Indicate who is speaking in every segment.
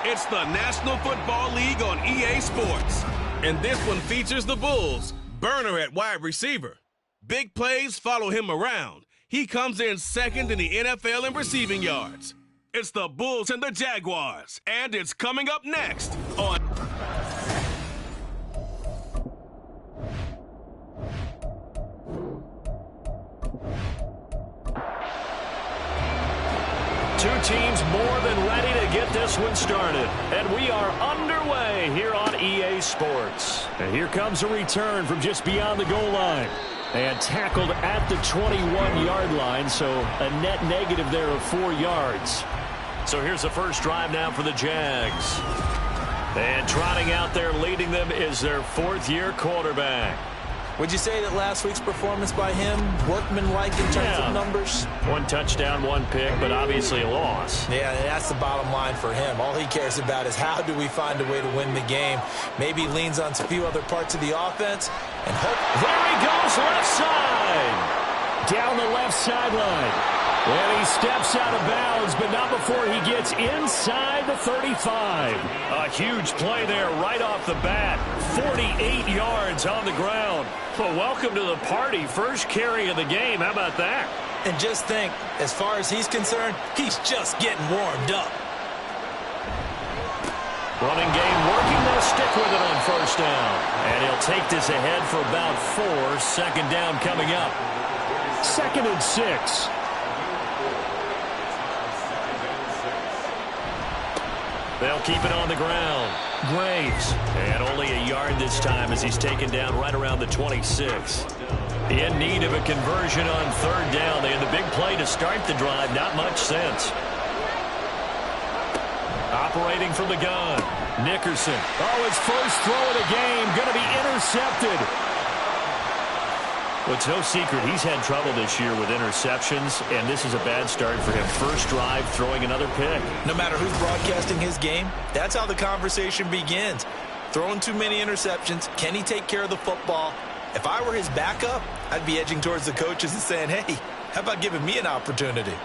Speaker 1: It's the National Football League on EA Sports. And this one features the Bulls. Burner at wide receiver. Big plays follow him around. He comes in second in the NFL in receiving yards. It's the Bulls and the Jaguars. And it's coming up next on...
Speaker 2: Two teams more than ready to get this one started. And we are underway here on EA Sports. And here comes a return from just beyond the goal line. And tackled at the 21-yard line, so a net negative there of 4 yards. So here's the first drive now for the Jags. And trotting out there leading them is their fourth-year quarterback.
Speaker 3: Would you say that last week's performance by him, workmanlike in terms of numbers?
Speaker 2: 1 touchdown, 1 pick, but obviously a loss.
Speaker 3: Yeah, that's the bottom line for him. All he cares about is how do we find a way to win the game. Maybe leans on a few other parts of the offense and hope.
Speaker 2: There he goes, left side. Down the left sideline. And he steps out of bounds, but not before he gets inside the 35. A huge play there right off the bat. 48 yards on the ground. Well, welcome to the party. First carry of the game. How about that?
Speaker 3: And just think, as far as he's concerned, he's just getting warmed up.
Speaker 2: Running game working. They'll stick with it on first down. And he'll take this ahead for about 4. Second down coming up. 2nd and 6. They'll keep it on the ground. Graves. And only a yard this time as he's taken down right around the 26. In need of a conversion on third down. They had the big play to start the drive. Not much sense. Operating from the gun. Nickerson. Oh, his first throw of the game. Going to be intercepted. Well, it's no secret he's had trouble this year with interceptions, and this is a bad start for him. First drive, throwing another pick.
Speaker 3: No matter who's broadcasting his game, that's how the conversation begins. Throwing too many interceptions. Can he take care of the football? If I were his backup, I'd be edging towards the coaches and saying, hey, how about giving me an opportunity?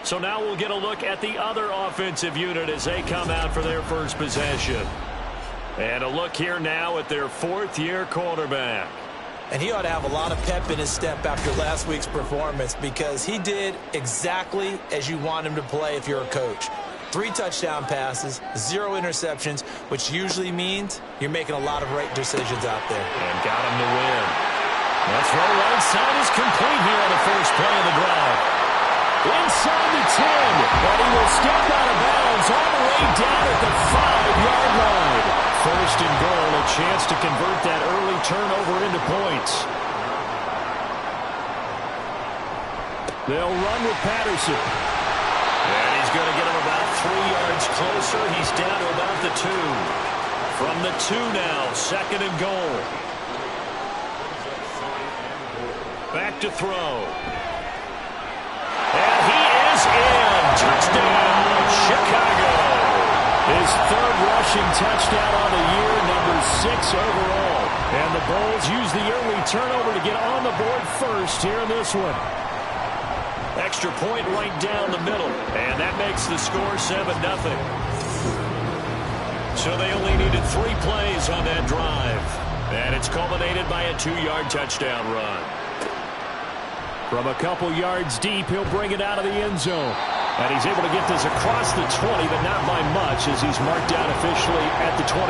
Speaker 2: So now we'll get a look at the other offensive unit as they come out for their first possession. And a look here now at their fourth-year quarterback.
Speaker 3: And he ought to have a lot of pep in his step after last week's performance because he did exactly as you want him to play if you're a coach. 3 touchdown passes, 0 interceptions, which usually means you're making a lot of right decisions out there.
Speaker 2: And got him to win. That throw right side is complete here on the first play of the drive. Inside the 10, but he will step out of bounds all the way down at the 5-yard line. First and goal, a chance to convert that early turnover into points. They'll run with Patterson. And he's going to get him about 3 yards closer. He's down to about the 2. From the 2 now, 2nd and goal. Back to throw. And he is in. Touchdown, Chicago. His 3rd rushing touchdown on the year, number 6 overall. And the Bulls use the early turnover to get on the board first here in this one. Extra point right down the middle. And that makes the score 7-0. So they only needed 3 plays on that drive. And it's culminated by a 2-yard touchdown run. From a couple yards deep, he'll bring it out of the end zone. And he's able to get this across the 20, but not by much as he's marked down officially at the 21.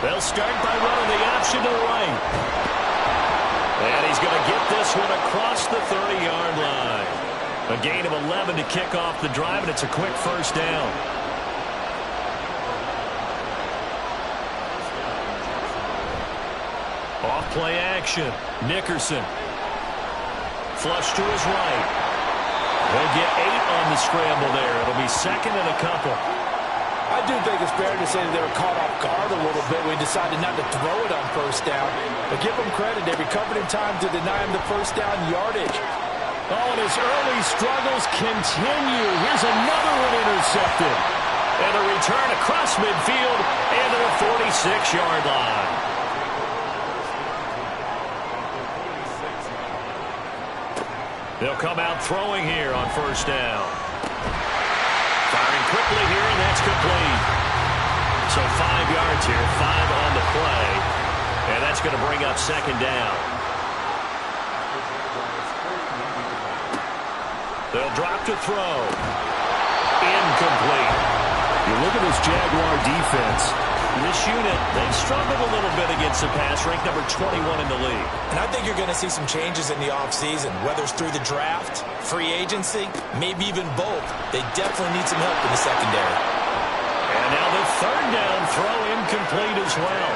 Speaker 2: They'll start by running the option to the right. And he's going to get this one across the 30-yard line. A gain of 11 to kick off the drive, and it's a quick first down. Off-play action. Nickerson. Flush to his right. He'll get 8 on the scramble there. It'll be 2nd and a couple.
Speaker 3: I'd do think it's fair to say that they were caught off guard a little bit when we decided not to throw it on first down. But give them credit. They recovered in time to deny him the first down yardage.
Speaker 2: Oh, and his early struggles continue. Here's another one intercepted. And a return across midfield and to the 46-yard line. They'll come out throwing here on first down. Firing quickly here, and that's complete. So 5 yards here, 5 on the play. And that's going to bring up second down. They'll drop to throw. Incomplete. You look at this Jaguar defense. This unit, they've struggled a little bit against the pass, ranked number 21 in the league.
Speaker 3: And I think you're going to see some changes in the offseason, whether it's through the draft, free agency, maybe even both. They definitely need some help in the secondary.
Speaker 2: And now the third down throw incomplete as well.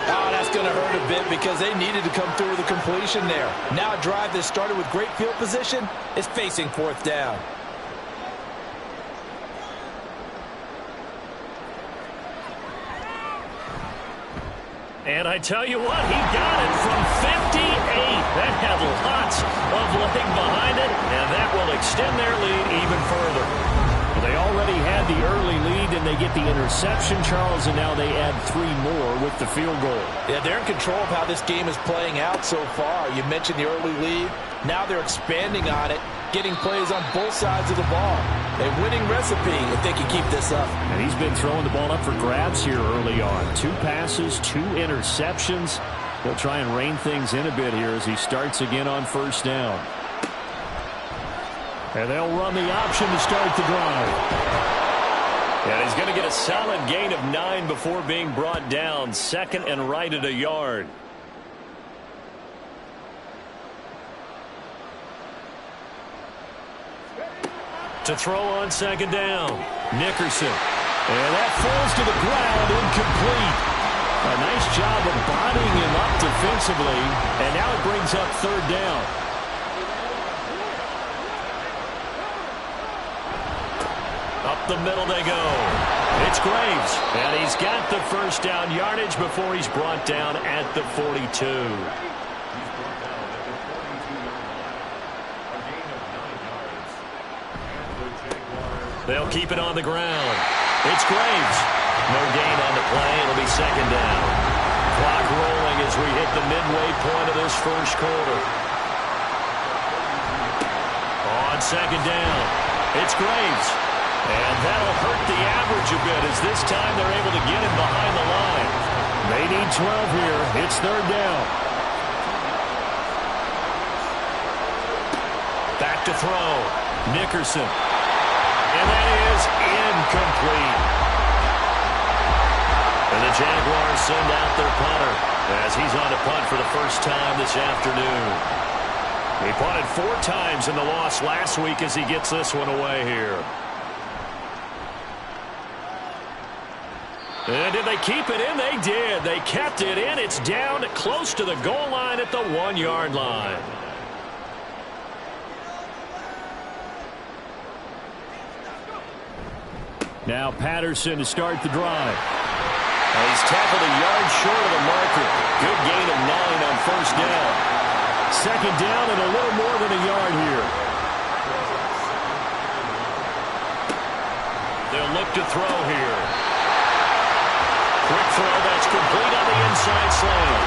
Speaker 3: Oh, that's going to hurt a bit because they needed to come through with a completion there. Now a drive that started with great field position is facing fourth down.
Speaker 2: And I tell you what, he got it from 58. That had lots of leg behind it, and that will extend their lead even further. Well, they already had the early lead, and they get the interception, Charles, and now they add 3 more with the field goal.
Speaker 3: Yeah, they're in control of how this game is playing out so far. You mentioned the early lead. Now they're expanding on it, getting plays on both sides of the ball. A winning recipe if they can keep this up.
Speaker 2: And he's been throwing the ball up for grabs here early on. 2 passes, 2 interceptions. He'll try and rein things in a bit here as he starts again on first down. And they'll run the option to start the drive. And he's going to get a solid gain of 9 before being brought down. Second and right at a yard. To throw on second down. Nickerson. And that falls to the ground, incomplete. A nice job of bodying him up defensively. And now it brings up third down. Up the middle they go. It's Graves. And he's got the first down yardage before he's brought down at the 42. They'll keep it on the ground. It's Graves. No gain on the play. It'll be second down. Clock rolling as we hit the midway point of this first quarter. On second down, it's Graves. And that'll hurt the average a bit as this time they're able to get him behind the line. They need 12 here. It's third down. Back to throw. Nickerson. And that is incomplete. And the Jaguars send out their punter as he's on to punt for the first time this afternoon. He punted 4 times in the loss last week as he gets this one away here. And did they keep it in? They did. They kept it in. It's down close to the goal line at the 1-yard line. Now Patterson to start the drive. He's tackled a yard short of the marker. Good gain of 9 on first down. Second down and a little more than a yard here. They'll look to throw here. Quick throw that's complete on the inside slant.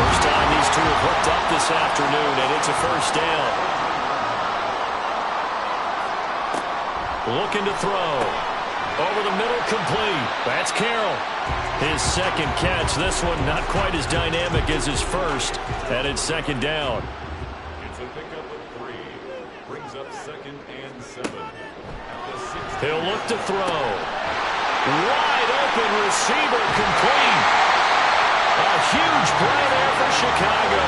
Speaker 2: First time these two have hooked up this afternoon, and it's a first down. Looking to throw. Over the middle, complete. That's Carroll. His second catch. This one not quite as dynamic as his first. And it's second down.
Speaker 4: It's a pickup of 3. Brings up second and 7.
Speaker 2: He'll look to throw. Wide open receiver, complete. A huge play there for Chicago.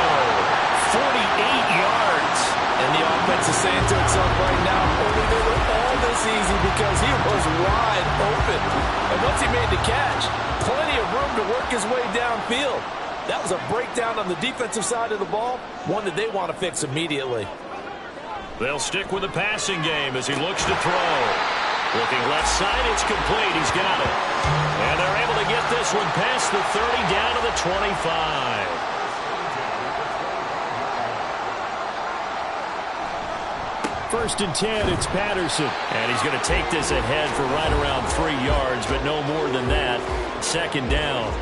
Speaker 2: 48 yards.
Speaker 3: And the offense is saying to itself right now, only they were all this easy because he was wide open. And once he made the catch, plenty of room to work his way downfield. That was a breakdown on the defensive side of the ball, one that they want to fix immediately.
Speaker 2: They'll stick with the passing game as he looks to throw. Looking left side, it's complete. He's got it. And they're able to get this one past the 30 down to the 25. First and 10, it's Patterson. And he's going to take this ahead for right around 3 yards, but no more than that. Second down.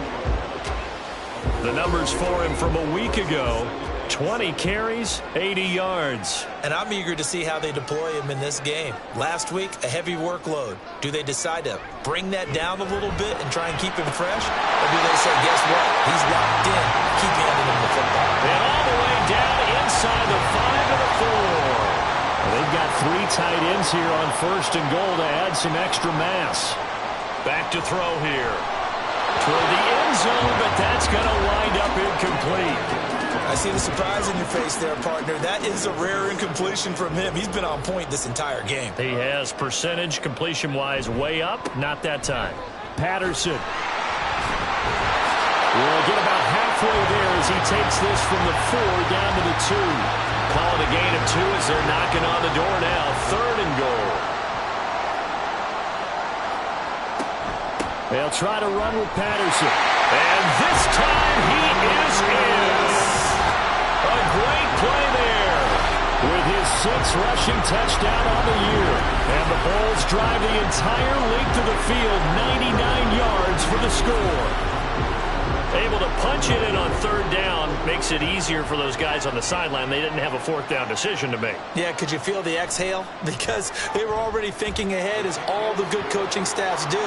Speaker 2: The numbers for him from a week ago, 20 carries, 80 yards.
Speaker 3: And I'm eager to see how they deploy him in this game. Last week, a heavy workload. Do they decide to bring that down a little bit and try and keep him fresh? Or do they say, guess what? He's locked in. Keep handing him the football.
Speaker 2: And all the way down inside the 5 to the 4. They've got 3 tight ends here on first and goal to add some extra mass. Back to throw here. Toward the end zone, but that's going to wind up incomplete.
Speaker 3: I see the surprise in your face there, partner. That is a rare incompletion from him. He's been on point this entire game.
Speaker 2: He has percentage completion-wise way up. Not that time. Patterson. Will get about halfway there as he takes this from the 4 down to the 2. Call it a gain of 2 as they're knocking on the door now. Third and goal. They'll try to run with Patterson. And this time he is in. A great play there. With his 6th rushing touchdown on the year. And the Bulls drive the entire length of the field, 99 yards for the score. Able to punch it in on third down makes it easier for those guys on the sideline. They didn't have a 4th down decision to make.
Speaker 3: Yeah, could you feel the exhale? Because they were already thinking ahead, as all the good coaching staffs do.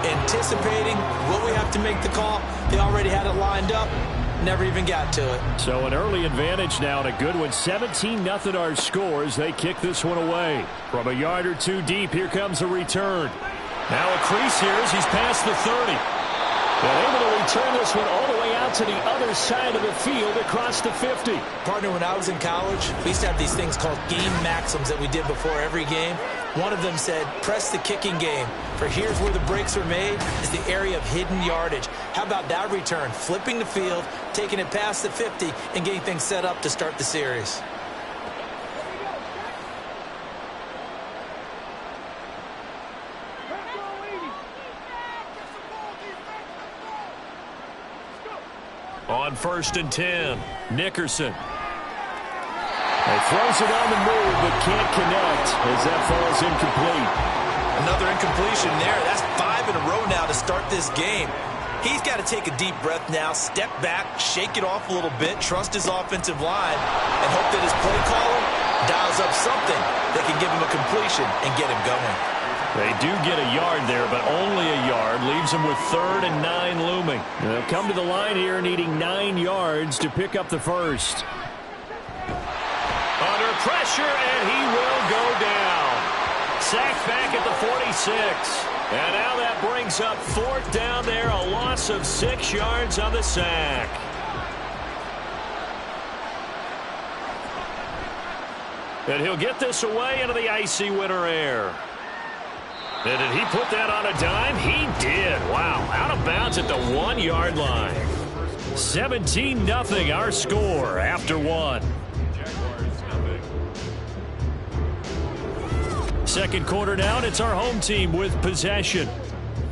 Speaker 3: Anticipating, will we have to make the call? They already had it lined up. Never even got to it.
Speaker 2: So an early advantage now and a good one. 17-0 our score as they kick this one away. From a yard or 2 deep, here comes a return. Now a crease here as he's past the 30. And able to return this one all the way out to the other side of the field across the 50.
Speaker 3: Partner, when I was in college, we used to have these things called game maxims that we did before every game. One of them said, press the kicking game. For here's where the breaks are made, is the area of hidden yardage. How about that return? Flipping the field, taking it past the 50, and getting things set up to start the series.
Speaker 2: On first and 10, Nickerson. He throws it on the move, but can't connect as that falls incomplete.
Speaker 3: Another incompletion there. That's 5 in a row now to start this game. He's got to take a deep breath now, step back, shake it off a little bit, trust his offensive line, and hope that his play caller dials up something that can give him a completion and get him going.
Speaker 2: They do get a yard there, but only a yard. Leaves them with 3rd and 9 looming. They'll come to the line here needing 9 yards to pick up the first. Under pressure, and he will go down. Sacked back at the 46. And now that brings up 4th down there, a loss of 6 yards on the sack. And he'll get this away into the icy winter air. And did he put that on a dime? He did. Wow. Out of bounds at the 1-yard line. 17-0 our score after 1. Second quarter down. It's our home team with possession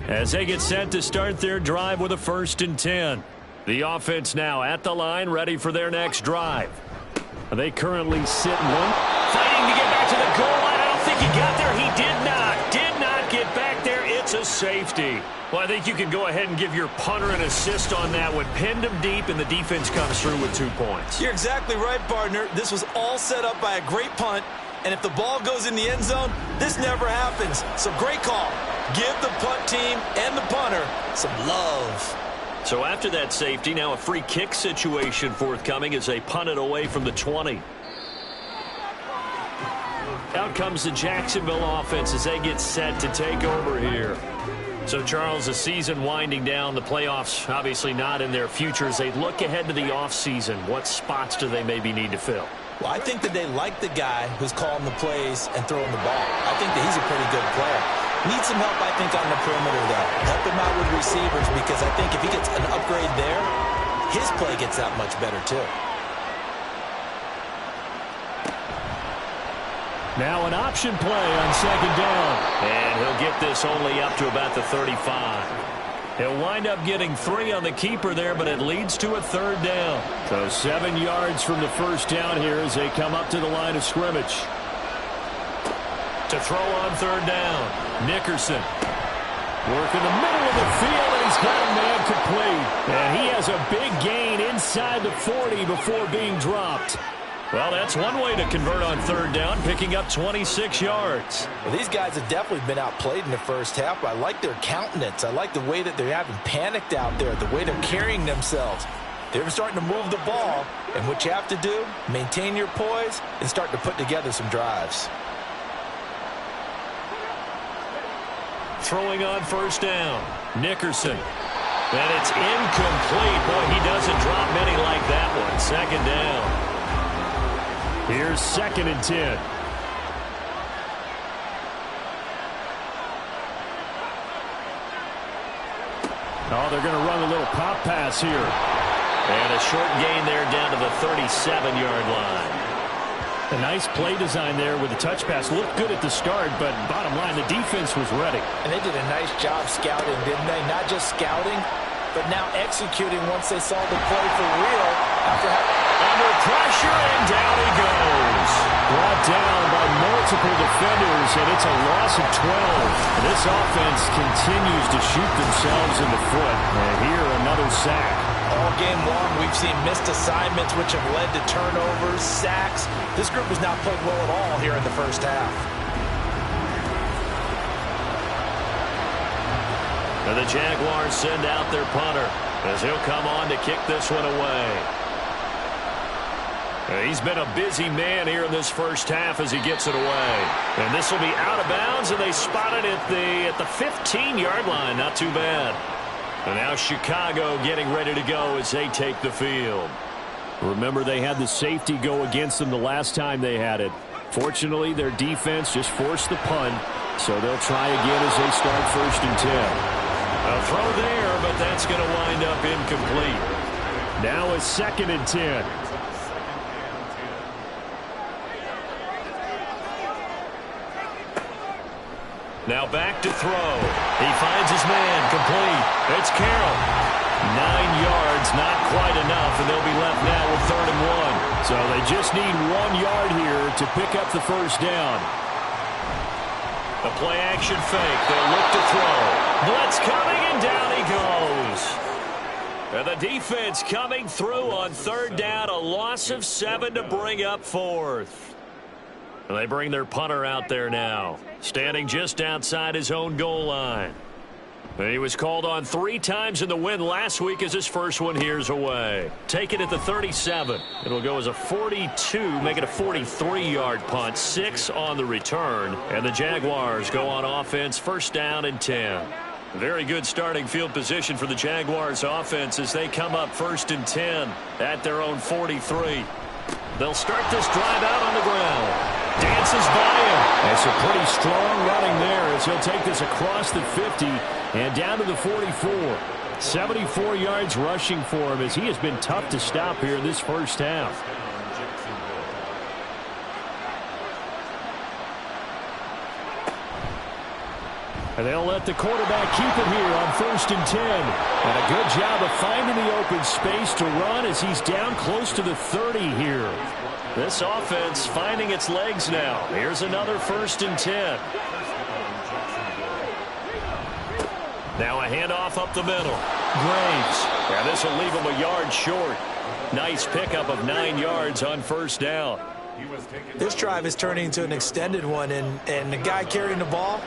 Speaker 2: as they get set to start their drive with a 1st and 10. The offense now at the line, ready for their next drive. They currently sit 1. Fighting to get back to the goal line. I don't think he got there. He did not get back there. It's a safety. Well, I think you can go ahead and give your punter an assist on that one. Pinned him deep, and the defense comes through with 2 points.
Speaker 3: You're exactly right, partner. This was all set up by a great punt, and if the ball goes in the end zone, this never happens. So great call. Give the punt team and the punter some love.
Speaker 2: So after that safety, now a free kick situation forthcoming as they punt it away from the 20. Out comes the Jacksonville offense as they get set to take over here. So, Charles, the season winding down, the playoffs obviously not in their future. As they look ahead to the offseason, what spots do they maybe need to fill?
Speaker 3: Well, I think that they like the guy who's calling the plays and throwing the ball. I think that he's a pretty good player. Needs some help, I think, on the perimeter, though. Help him out with receivers, because I think if he gets an upgrade there, his play gets that much better, too.
Speaker 2: Now an option play on second down. And he'll get this only up to about the 35. He'll wind up getting 3 on the keeper there, but it leads to a third down. So 7 yards from the first down here as they come up to the line of scrimmage. To throw on third down, Nickerson. Work in the middle of the field, and he's got a man complete. And he has a big gain inside the 40 before being dropped. Well, that's one way to convert on third down, picking up 26 yards.
Speaker 3: Well, these guys have definitely been outplayed in the first half, but I like their countenance. I like the way that they're having panicked out there, the way they're carrying themselves. They're starting to move the ball, and what you have to do, maintain your poise and start to put together some drives.
Speaker 2: Throwing on first down, Nickerson. And it's incomplete. Boy, he doesn't drop many like that one. Second down. Here's 2nd and 10. Oh, they're going to run a little pop pass here. And a short gain there down to the 37-yard line. A nice play design there with the touch pass. Looked good at the start, but bottom line, the defense was ready.
Speaker 3: And they did a nice job scouting, didn't they? Not just scouting, but now executing once they saw the play for real.
Speaker 2: Under pressure, and down he goes. Brought down by multiple defenders, and it's a loss of 12. This offense continues to shoot themselves in the foot. And here, another sack.
Speaker 3: All game long, we've seen missed assignments, which have led to turnovers, sacks. This group has not played well at all here in the first half.
Speaker 2: And the Jaguars send out their punter as he'll come on to kick this one away. He's been a busy man here in this first half as he gets it away. And this will be out of bounds, and they spot it at the 15-yard line. Not too bad. And now Chicago getting ready to go as they take the field. Remember, they had the safety go against them the last time they had it. Fortunately, their defense just forced the punt, so they'll try again as they start 1st and 10. A throw there, but that's going to wind up incomplete. Now a 2nd and 10. Now back to throw. He finds his man, complete. It's Carroll. 9 yards, not quite enough, and they'll be left now with 3rd and 1. So they just need 1 yard here to pick up the first down. A play-action fake. They'll look to throw. Blitz coming, and down he goes. And the defense coming through on 3rd down. A loss of 7 to bring up 4th. They bring their punter out there now, standing just outside his own goal line. He was called on 3 times in the win last week as his first one here's away. Take it at the 37. It'll go as a 42, make it a 43-yard punt, 6 on the return. And the Jaguars go on offense, 1st down and 10. Very good starting field position for the Jaguars offense as they come up 1st and 10 at their own 43. They'll start this drive out on the ground. Dances by him. That's a pretty strong running there as he'll take this across the 50 and down to the 44. 74 yards rushing for him as he has been tough to stop here in this first half. And they'll let the quarterback keep it here on 1st and 10. And a good job of finding the open space to run as he's down close to the 30 here. This offense finding its legs now. Here's another 1st and 10. Now a handoff up the middle. Graves. Yeah, this will leave him a yard short. Nice pickup of 9 yards on 1st down.
Speaker 3: This drive is turning into an extended one, and the guy carrying the ball,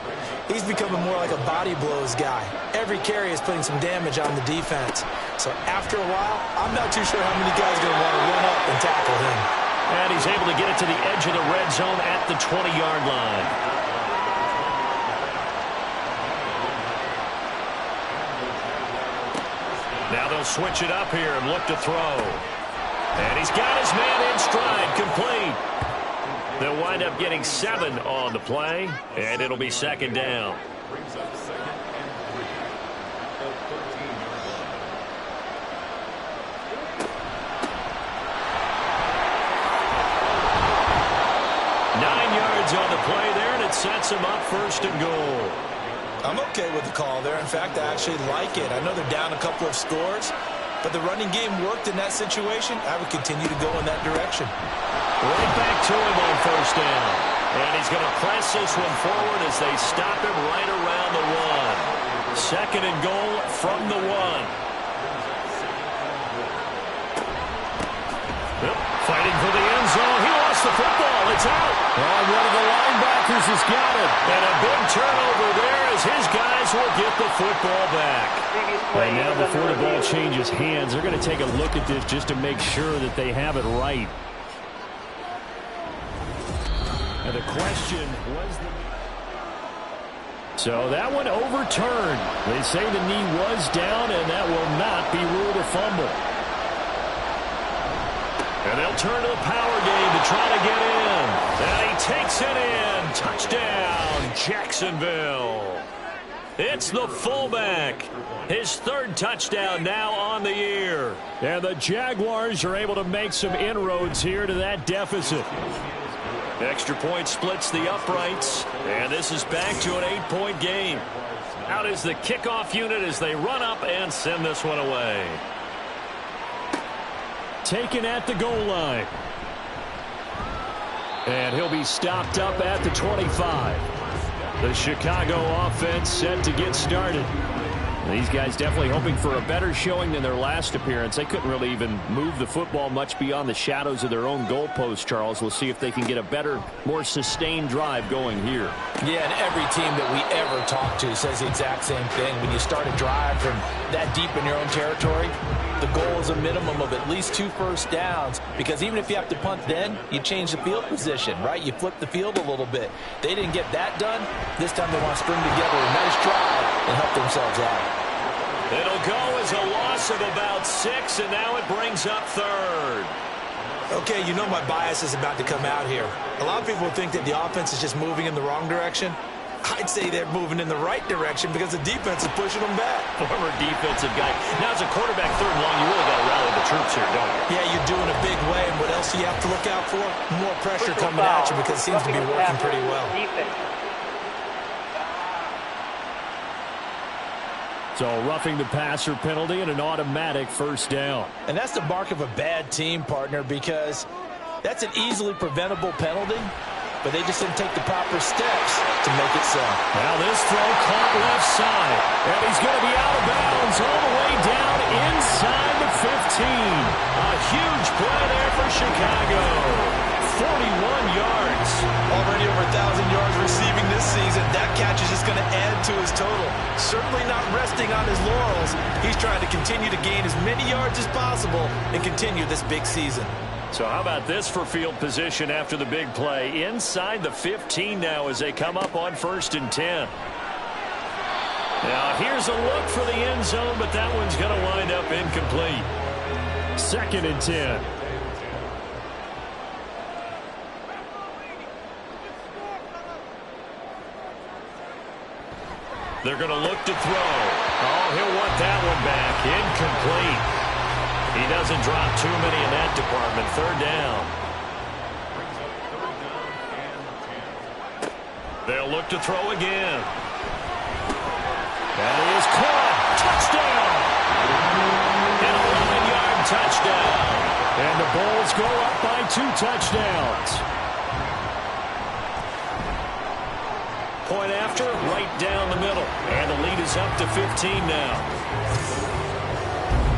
Speaker 3: he's becoming more like a body blows guy. Every carry is putting some damage on the defense. So after a while, I'm not too sure how many guys are going to want to run up and tackle him.
Speaker 2: And he's able to get it to the edge of the red zone at the 20-yard line. Now they'll switch it up here and look to throw. And he's got his man in stride, complete. They'll wind up getting 7 on the play, and it'll be 2nd down.
Speaker 4: Brings up 2nd and 3 at the 13-yard line.
Speaker 2: 9 yards first and goal.
Speaker 3: I'm okay with the call there. In fact, I actually like it. I know they're down a couple of scores, but the running game worked in that situation. I would continue to go in that direction.
Speaker 2: Right back to him on first down. And he's going to press this one forward as they stop him right around the 1. Second and goal from the 1. Fighting for the end zone. He lost the football. It's out. And one of the linebackers has got it. And a big turnover there as his guys will get the football back. Right now, before the ball changes hands, they're going to take a look at this just to make sure that they have it right. And the question was so that one overturned. They say the knee was down, and that will not be ruled a fumble. And they'll turn to the power game to try to get in. And he takes it in. Touchdown, Jacksonville. It's the fullback. His third touchdown now on the year. And the Jaguars are able to make some inroads here to that deficit. Extra point splits the uprights. And this is back to an 8-point game. Out is the kickoff unit as they run up and send this one away. Taken at the goal line. And he'll be stopped up at the 25. The Chicago offense set to get started. These guys definitely hoping for a better showing than their last appearance. They couldn't really even move the football much beyond the shadows of their own goalpost, Charles. We'll see if they can get a better, more sustained drive going here.
Speaker 3: Yeah, and every team that we ever talk to says the exact same thing. When you start a drive from that deep in your own territory, the goal is a minimum of at least 2 first downs, because even if you have to punt then, you change the field position, right? You flip the field a little bit. They didn't get that done. This time they want to string together a nice drive and help themselves out.
Speaker 2: It'll go as a loss of about 6, and now it brings up third.
Speaker 3: Okay, you know my bias is about to come out here. A lot of people think that the offense is just moving in the wrong direction. I'd say they're moving in the right direction because the defense is pushing them back.
Speaker 2: Former defensive guy. Now, as a quarterback, third and long, you really got to rally the troops here, don't you?
Speaker 3: Yeah, you're doing a big way, and what else do you have to look out for? More pressure coming at you because it seems to be working pretty well.
Speaker 2: So roughing the passer penalty and an automatic first down.
Speaker 3: And that's the mark of a bad team, partner, because that's an easily preventable penalty, but they just didn't take the proper steps to make it so.
Speaker 2: Now this throw caught left side, and he's going to be out of bounds all the way down inside the 15. A huge play there for Chicago. 41 yards.
Speaker 3: Already over 1,000 yards receiving this season. That catch is just going to add to his total. Certainly not resting on his laurels. He's trying to continue to gain as many yards as possible and continue this big season.
Speaker 2: So how about this for field position after the big play? Inside the 15 now as they come up on 1st and 10. Now here's a look for the end zone, but that one's going to wind up incomplete. 2nd and 10. They're going to look to throw. Oh, he'll want that one back. Incomplete. He doesn't drop too many in that department. 3rd down. They'll look to throw again. That is caught. Touchdown. An 11-yard touchdown. And the Bulls go up by 2 touchdowns. Point after, right down the middle. And the lead is up to 15 now.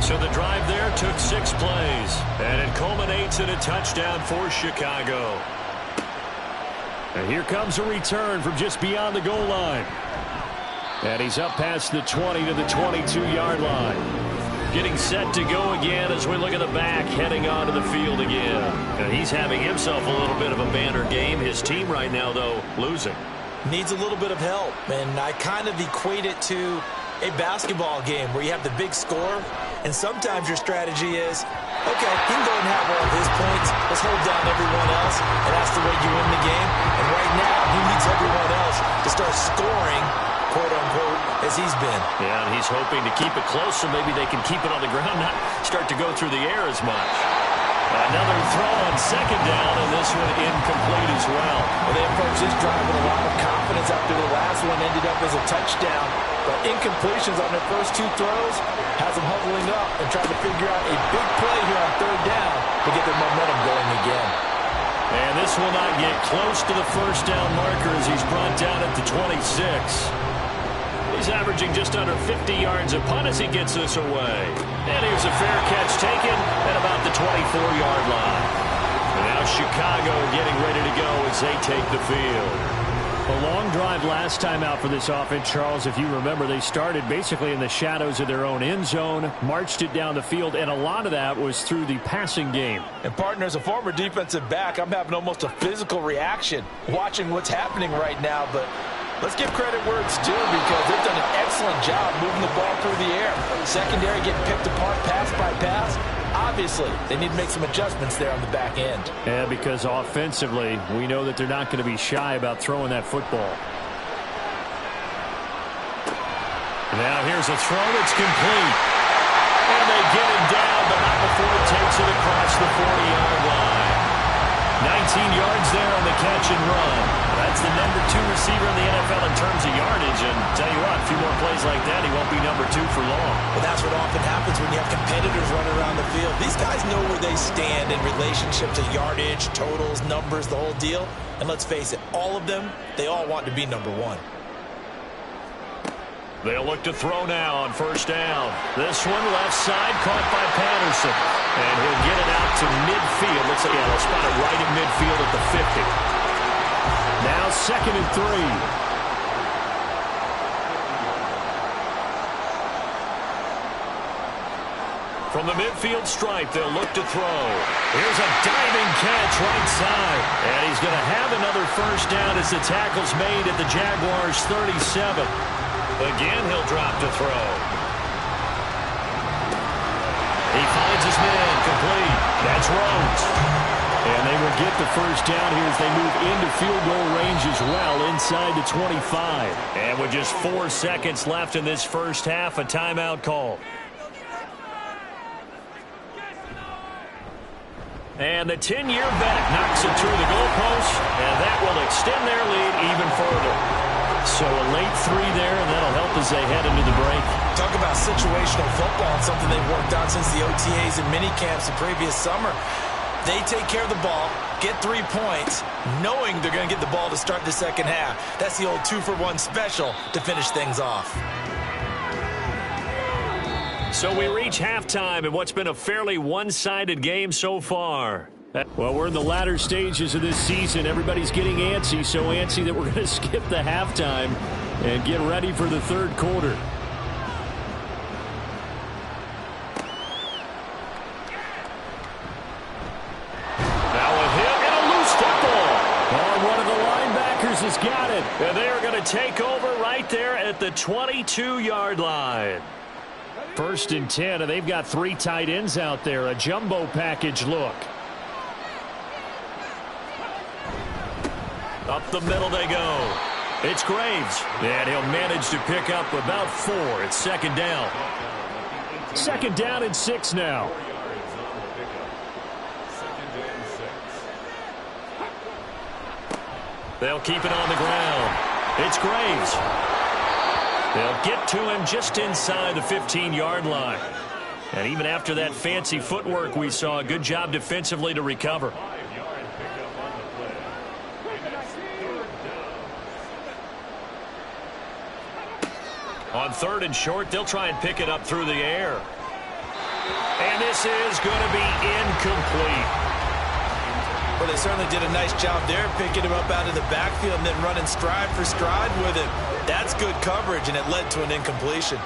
Speaker 2: So the drive there took 6 plays. And it culminates in a touchdown for Chicago. And here comes a return from just beyond the goal line. And he's up past the 20 to the 22-yard line. Getting set to go again as we look at the back, heading onto the field again. And he's having himself a little bit of a banner game. His team right now, though, losing.
Speaker 3: Needs a little bit of help, and I kind of equate it to a basketball game where you have the big score, and sometimes your strategy is, okay, he can go and have all of his points, let's hold down everyone else, and that's the way you win the game. And right now, he needs everyone else to start scoring, quote-unquote, as he's been.
Speaker 2: Yeah, and he's hoping to keep it close so maybe they can keep it on the ground, not start to go through the air as much. Another throw on second down, and this one incomplete as well.
Speaker 3: Well, they approached this drive with a lot of confidence after the last one ended up as a touchdown. But incompletions on their first two throws has them huddling up and trying to figure out a big play here on third down to get their momentum going again.
Speaker 2: And this will not get close to the first down marker as he's brought down at the 26. He's averaging just under 50 yards a punt as he gets this away. And here's a fair catch taken at about the 24-yard line. And now Chicago getting ready to go as they take the field. A long drive last time out for this offense, Charles. If you remember, they started basically in the shadows of their own end zone, marched it down the field, and a lot of that was through the passing game.
Speaker 3: And, partner, as a former defensive back, I'm having almost a physical reaction watching what's happening right now. But let's give credit where it's due because they've done an excellent job moving the ball through the air. Secondary getting picked apart pass by pass. Obviously, they need to make some adjustments there on the back end.
Speaker 2: Yeah, because offensively, we know that they're not going to be shy about throwing that football. Now here's a throw that's complete. And they get him down, but not before it takes it across the 40-yard line. 19 yards there on the catch and run. That's the number 2 receiver in the NFL in terms of yardage. And tell you what, a few more plays like that, he won't be number 2 for long.
Speaker 3: Well, that's what often happens when you have competitors running around the field. These guys know where they stand in relationship to yardage, totals, numbers, the whole deal. And let's face it, all of them, they all want to be number 1.
Speaker 2: They'll look to throw now on first down. This one left side caught by Patterson. And he'll get it out to midfield. Looks like they'll spot it right in midfield at the 50. Now 2nd and 3. From the midfield stripe, they'll look to throw. Here's a diving catch right side. And he's going to have another first down as the tackle's made at the Jaguars' 37. Again, he'll drop to throw. He finds his man, complete. That's Rhodes. And they will get the first down here as they move into field goal range as well, inside the 25. And with just 4 seconds left in this first half, a timeout call. And the 10-year vet knocks it through the goalpost, and that will extend their lead even further. So a late 3 there, and that'll help as they head into the break.
Speaker 3: Talk about situational football and something they've worked on since the OTAs and minicamps the previous summer. They take care of the ball, get 3 points, knowing they're going to get the ball to start the second half. That's the old 2-for-1 special to finish things off.
Speaker 2: So we reach halftime in what's been a fairly one-sided game so far. Well, we're in the latter stages of this season. Everybody's getting antsy, so antsy that we're going to skip the halftime and get ready for the third quarter. Now a hit and a loose football. Oh, one of the linebackers has got it. And they are going to take over right there at the 22-yard line. 1st and 10, and they've got 3 tight ends out there. A jumbo package look. Up the middle they go. It's Graves. And he'll manage to pick up about 4. It's 2nd down. 2nd down and 6 now. They'll keep it on the ground. It's Graves. They'll get to him just inside the 15-yard line. And even after that fancy footwork we saw, a good job defensively to recover. On 3rd and short, they'll try and pick it up through the air. And this is going to be incomplete.
Speaker 3: Well, they certainly did a nice job there, picking him up out of the backfield and then running stride for stride with him. That's good coverage, and it led to an incompletion.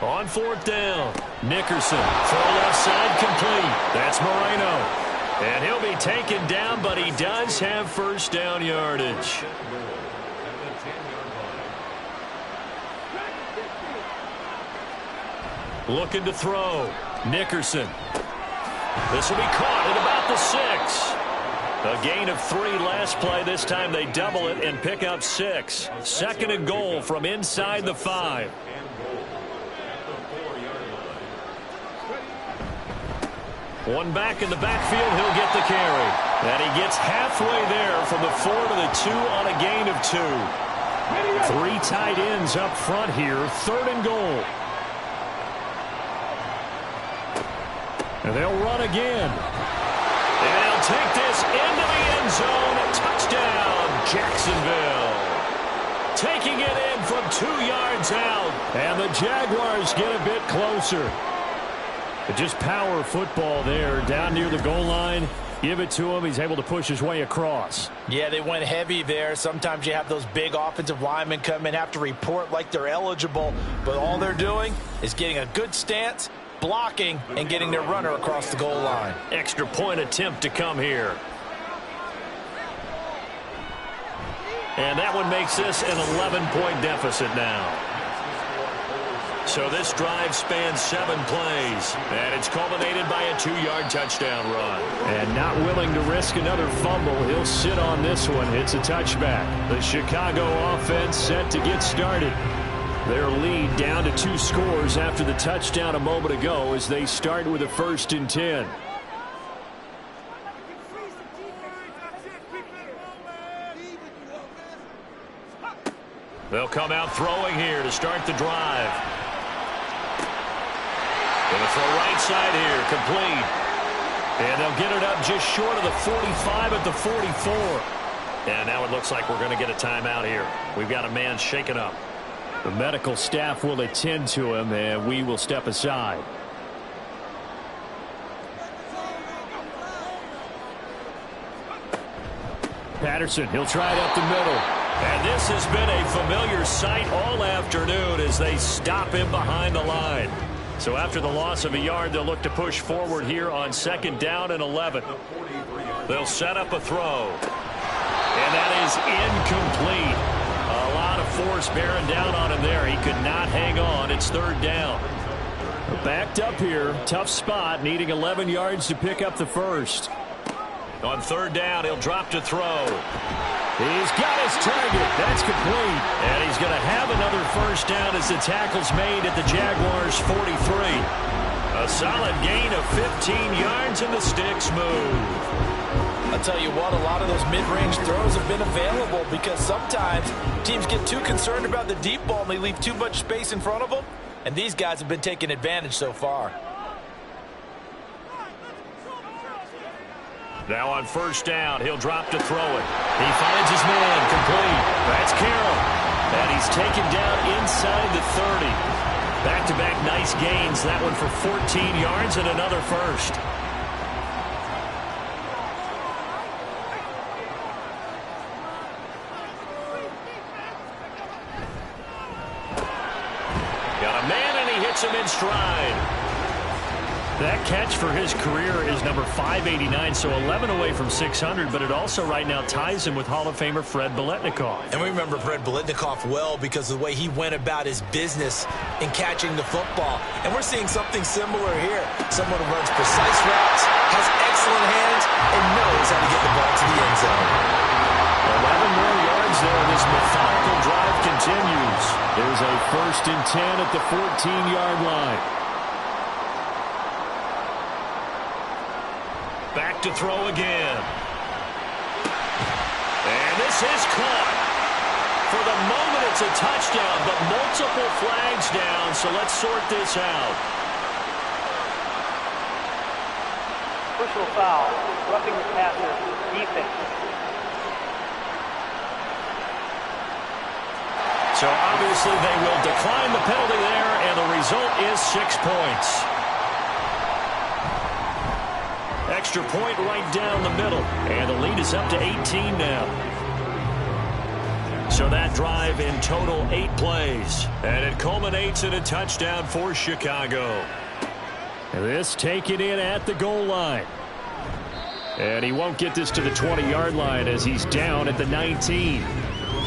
Speaker 2: On 4th down, Nickerson, throw left side complete. That's Moreno. And he'll be taken down, but he does have first down yardage. Looking to throw. Nickerson. This will be caught at about the 6. A gain of 3 last play. This time they double it and pick up 6. 2nd and goal from inside the 5. One back in the backfield, he'll get the carry. And he gets halfway there from the 4 to the 2 on a gain of 2. 3 tight ends up front here, 3rd and goal. And they'll run again. And he'll take this into the end zone. Touchdown, Jacksonville. Taking it in from 2 yards out. And the Jaguars get a bit closer. But just power football there down near the goal line. Give it to him. He's able to push his way across.
Speaker 3: Yeah, they went heavy there. Sometimes you have those big offensive linemen come in, have to report like they're eligible. But all they're doing is getting a good stance, blocking, and getting their runner across the goal line.
Speaker 2: Extra point attempt to come here. And that one makes this an 11-point deficit now. So this drive spans 7 plays, and it's culminated by a 2-yard touchdown run. And not willing to risk another fumble, he'll sit on this one. It's a touchback. The Chicago offense set to get started. Their lead down to 2 scores after the touchdown a moment ago as they start with a 1st and 10. They'll come out throwing here to start the drive. Going to throw right side here, complete. And they'll get it up just short of the 45 at the 44. And now it looks like we're going to get a timeout here. We've got a man shaken up. The medical staff will attend to him, and we will step aside. Patterson, he'll try it up the middle. And this has been a familiar sight all afternoon as they stop him behind the line. So after the loss of a yard, they'll look to push forward here on 2nd down and 11. They'll set up a throw. And that is incomplete. A lot of force bearing down on him there. He could not hang on. It's 3rd down. Backed up here. Tough spot. Needing 11 yards to pick up the 1st. On 3rd down, he'll drop to throw. He's got his target. That's complete. And he's going to have another 1st down as the tackle's made at the Jaguars' 43. A solid gain of 15 yards and the sticks move.
Speaker 3: I'll tell you what, a lot of those mid-range throws have been available because sometimes teams get too concerned about the deep ball and they leave too much space in front of them. And these guys have been taking advantage so far.
Speaker 2: Now on 1st down, he'll drop to throw it. He finds his man, complete. That's Carroll. And he's taken down inside the 30. Back-to-back nice gains. That one for 14 yards and another 1st. Got a man and he hits him in stride. That catch for his career is number 589, so 11 away from 600, but it also right now ties him with Hall of Famer Fred Biletnikoff.
Speaker 3: And we remember Fred Biletnikoff well because of the way he went about his business in catching the football. And we're seeing something similar here. Someone who runs precise routes, has excellent hands, and knows how to get the ball to the end zone.
Speaker 2: 11 more yards there. This methodical drive continues. There's a 1st and 10 at the 14-yard line. Back to throw again. And this is caught. For the moment, it's a touchdown, but multiple flags down, so let's sort this out.
Speaker 5: Personal foul, roughing the passer, defense.
Speaker 2: So obviously they will decline the penalty there, and the result is 6 points. Extra point right down the middle. And the lead is up to 18 now. So that drive in total 8 plays. And it culminates in a touchdown for Chicago. And this taken in at the goal line. And he won't get this to the 20-yard line as he's down at the 19.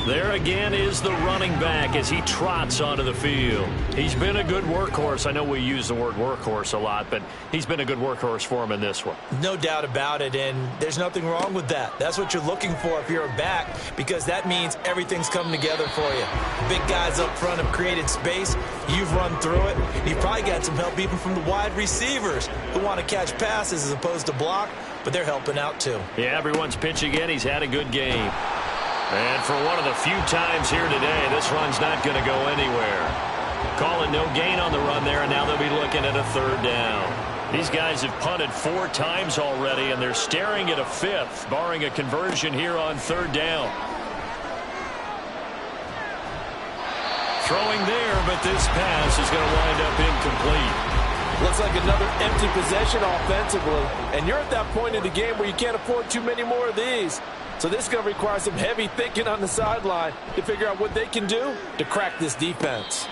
Speaker 2: There again is the running back as he trots onto the field. He's been a good workhorse. I know we use the word workhorse a lot, but he's been a good workhorse for him in this one.
Speaker 3: No doubt about it, and there's nothing wrong with that. That's what you're looking for if you're a back, because that means everything's coming together for you. Big guys up front have created space. You've run through it. You've probably got some help even from the wide receivers who want to catch passes as opposed to block, but they're helping out too.
Speaker 2: Yeah, everyone's pitching in. He's had a good game. And for one of the few times here today, this run's not going to go anywhere. Calling no gain on the run there, and now they'll be looking at a third down. These guys have punted 4 times already, and they're staring at a 5th, barring a conversion here on third down. Throwing there, but this pass is going to wind up incomplete.
Speaker 6: Looks like another empty possession offensively, and you're at that point in the game where you can't afford too many more of these. So this is going to require some heavy thinking on the sideline to figure out what they can do to crack this defense.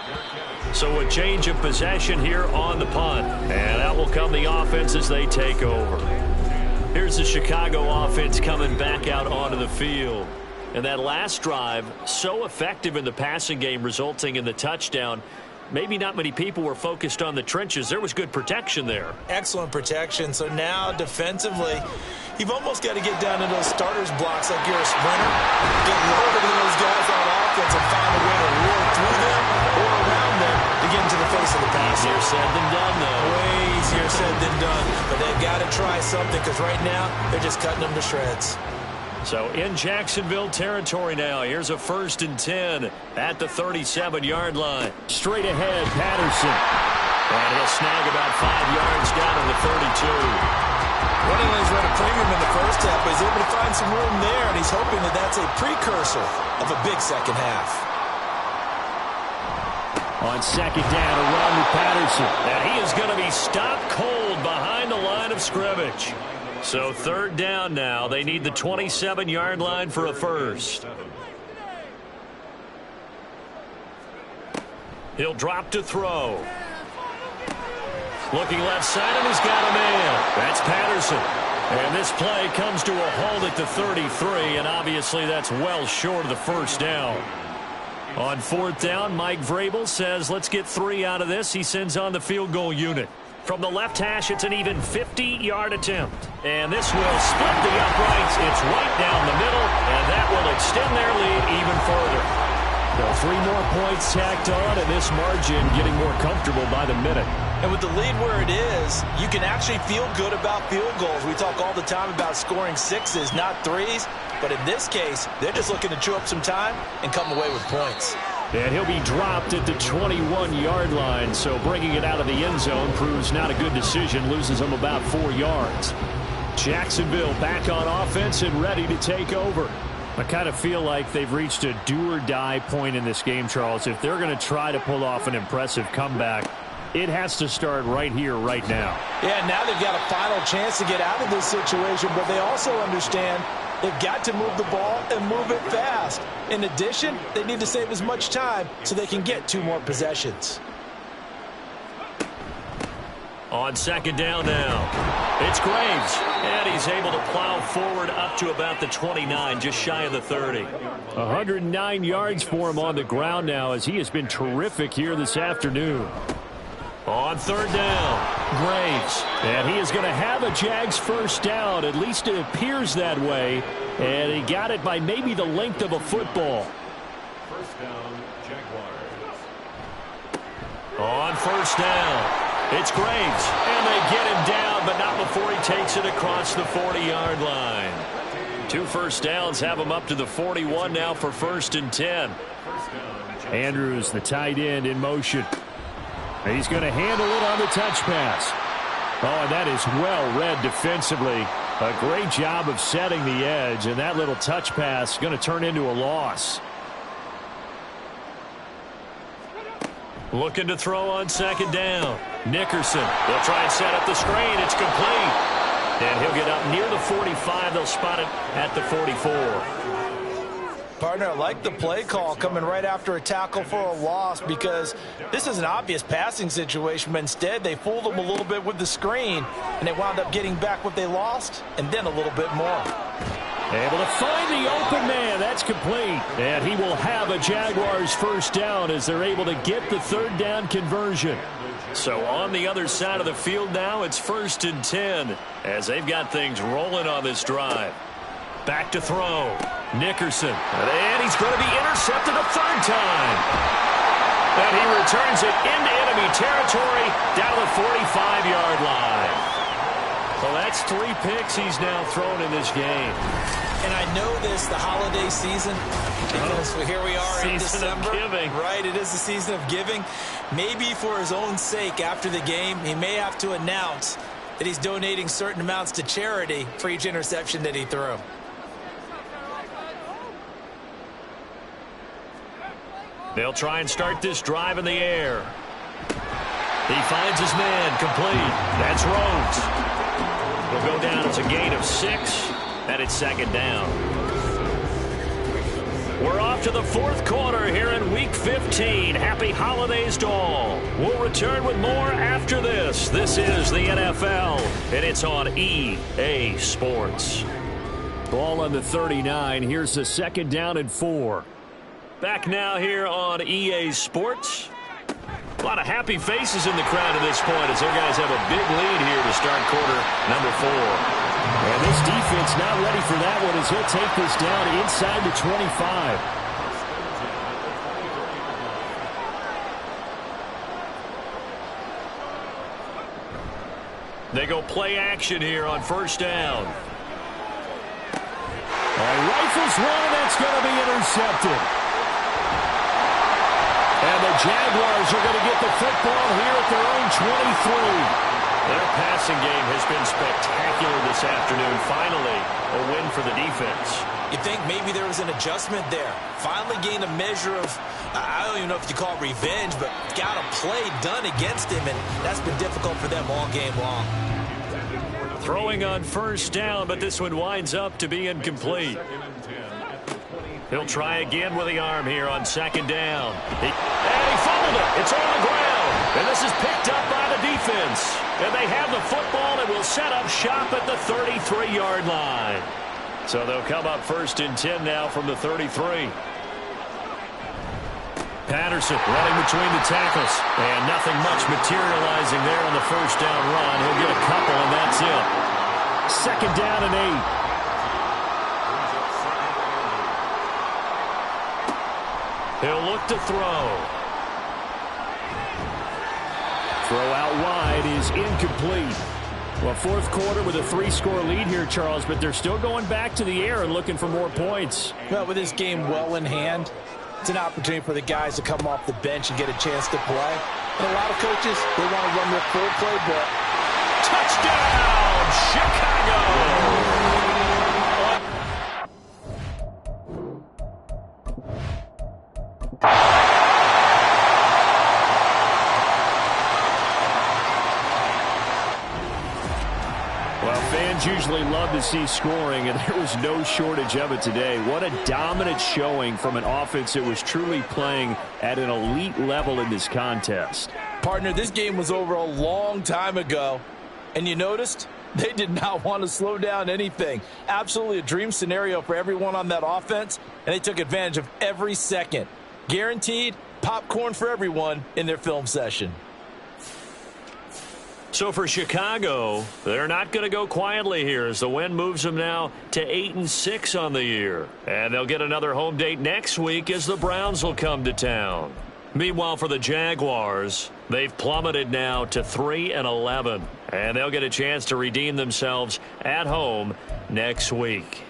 Speaker 2: So a change of possession here on the punt, and out will come the offense as they take over. Here's the Chicago offense coming back out onto the field. And that last drive, so effective in the passing game, resulting in the touchdown. Maybe not many people were focused on the trenches. There was good protection there.
Speaker 3: Excellent protection. So now defensively, you've almost got to get down to those starters blocks like you're a sprinter. Get lower to those guys on offense and find a way to roar through them or around them to get into the face of the pass.
Speaker 2: Easier said than done, though.
Speaker 3: Way easier said than done. But they've got to try something because right now they're just cutting them to shreds.
Speaker 2: So in Jacksonville territory now. Here's a 1st and 10 at the 37-yard line. Straight ahead, Patterson. And he'll snag about 5 yards down to the 32.
Speaker 3: Running lanes run a premium in the first half, but he's able to find some room there, and he's hoping that that's a precursor of a big second half.
Speaker 2: On second down, a run with Patterson. And he is going to be stopped cold behind the line of scrimmage. So third down now. They need the 27-yard line for a first. He'll drop to throw. Looking left side, and he's got a man. That's Patterson. And this play comes to a halt at the 33, and obviously that's well short of the first down. On fourth down, Mike Vrabel says, let's get 3 out of this. He sends on the field goal unit. From the left hash, it's an even 50-yard attempt. And this will split the uprights. It's right down the middle, and that will extend their lead even further. So 3 more points tacked on, and this margin getting more comfortable by the minute.
Speaker 3: And with the lead where it is, you can actually feel good about field goals. We talk all the time about scoring 6s, not 3s. But in this case, they're just looking to chew up some time and come away with points.
Speaker 2: And he'll be dropped at the 21-yard line, so bringing it out of the end zone proves not a good decision, loses him about 4 yards. Jacksonville back on offense and ready to take over. I kind of feel like they've reached a do-or-die point in this game, Charles. If they're going to try to pull off an impressive comeback, it has to start right here, right now.
Speaker 3: Yeah, now they've got a final chance to get out of this situation, but they also understand they've got to move the ball and move it fast. In addition, they need to save as much time so they can get 2 more possessions.
Speaker 2: On second down now, it's Graves, and he's able to plow forward up to about the 29, just shy of the 30. 109 yards for him on the ground now as he has been terrific here this afternoon. On third down, Graves, and he is going to have a Jags first down. At least it appears that way, and he got it by maybe the length of a football.
Speaker 4: First down, Jaguars.
Speaker 2: On first down, it's Graves, and they get him down, but not before he takes it across the 40-yard line. 2 first downs have him up to the 41 now for 1st and 10. Andrews, the tight end, in motion. He's going to handle it on the touch pass. Oh, and that is well read defensively. A great job of setting the edge, and that little touch pass is going to turn into a loss. Looking to throw on second down. Nickerson. They'll try and set up the screen. It's complete. And he'll get up near the 45. They'll spot it at the 44.
Speaker 3: Partner, I like the play call coming right after a tackle for a loss because this is an obvious passing situation, but instead they fooled them a little bit with the screen, and they wound up getting back what they lost and then a little bit more.
Speaker 2: Able to find the open man. That's complete. And he will have a Jaguars first down as they're able to get the third down conversion. So on the other side of the field now, it's 1st and 10 as they've got things rolling on this drive. Back to throw. Nickerson. And he's going to be intercepted a third time. And he returns it into enemy territory down the 45-yard line. Well, that's 3 picks he's now thrown in this game.
Speaker 3: And I know this, the holiday season, because here we are in December.
Speaker 2: Season of giving.
Speaker 3: Right, it is the season of giving. Maybe for his own sake after the game, he may have to announce that he's donating certain amounts to charity for each interception that he threw.
Speaker 2: They'll try and start this drive in the air. He finds his man, complete. That's Rhodes. Will go down as a gain of 6, and it's 2nd down. We're off to the 4th quarter here in Week 15. Happy holidays to all. We'll return with more after this. This is the NFL, and it's on EA Sports. Ball on the 39. Here's the 2nd down and 4. Back now here on EA Sports. A lot of happy faces in the crowd at this point as their guys have a big lead here to start quarter number 4. And this defense not ready for that one as he'll take this down inside the 25. They go play action here on 1st down. Rifles one, and that's going to be intercepted. And the Jaguars are going to get the football here at their own 23. Their passing game has been spectacular this afternoon. Finally, a win for the defense.
Speaker 3: You think maybe there was an adjustment there. Finally gained a measure of, I don't even know if you call it revenge, but got a play done against him, and that's been difficult for them all game long.
Speaker 2: Throwing on 1st down, but this one winds up to be incomplete. He'll try again with the arm here on 2nd down. And he fumbled it. It's on the ground. And this is picked up by the defense. And they have the football and will set up shop at the 33-yard line. So they'll come up 1st and 10 now from the 33. Patterson running between the tackles. And nothing much materializing there on the 1st down run. He'll get a couple, and that's it. 2nd down and 8. He'll look to throw. Throw out wide is incomplete. Well, 4th quarter with a 3-score lead here, Charles, but they're still going back to the air and looking for more points.
Speaker 6: Well, with this game well in hand, it's an opportunity for the guys to come off the bench and get a chance to play. And a lot of coaches, they want to run their full playbook.
Speaker 2: Touchdown, Chicago! Usually love to see scoring, and there was no shortage of it today. What a dominant showing from an offense that was truly playing at an elite level in this contest.
Speaker 6: Partner, this game was over a long time ago, and you noticed they did not want to slow down anything. Absolutely a dream scenario for everyone on that offense, and they took advantage of every second. Guaranteed popcorn for everyone in their film session.
Speaker 2: So for Chicago, they're not going to go quietly here as the win moves them now to 8-6 on the year. And they'll get another home date next week as the Browns will come to town. Meanwhile, for the Jaguars, they've plummeted now to 3-11. And they'll get a chance to redeem themselves at home next week.